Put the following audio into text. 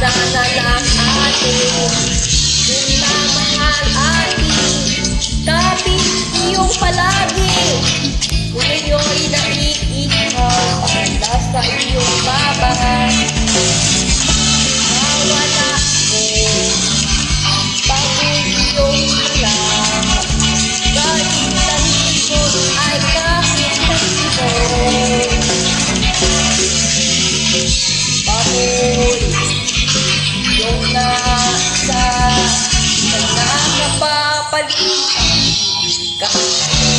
na lang atin, minamahal atin, kapit iyong palagi. Kung iyo'y naiihaw, nasa iyong babahan, mawala ko, bago iyong hilang. Kahit talibot ay kahit talibot, baboy iyong nasa, na nakapapalit kahit